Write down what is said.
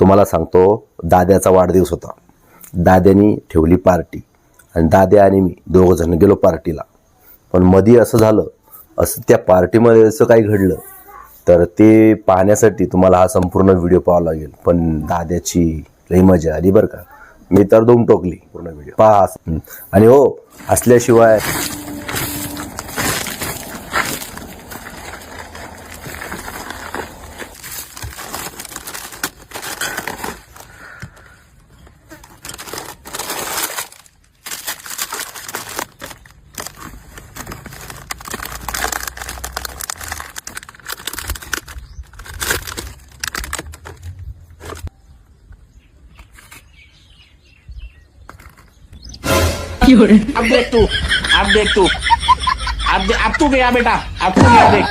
तुम्हाला सांगतो, दाद्याचा वाढदिवस होता. दाद्यानी ठेवली पार्टी आणि दाद्या आणि मी दोघं जण गेलो पार्टीला. पण मध्ये असं झालं, असं त्या पार्टीमध्ये असं काही घडलं तर ते पाहण्यासाठी तुम्हाला हा संपूर्ण व्हिडिओ पाहावा लागेल. पण दाद्याची लई मजा आली बरं का. मी तर दम टोकली पूर्ण व्हिडिओ पहा. आणि हो, असल्याशिवाय अब देख तू, अब देख तू, अब तू गया बेटा, अब तू गया देख.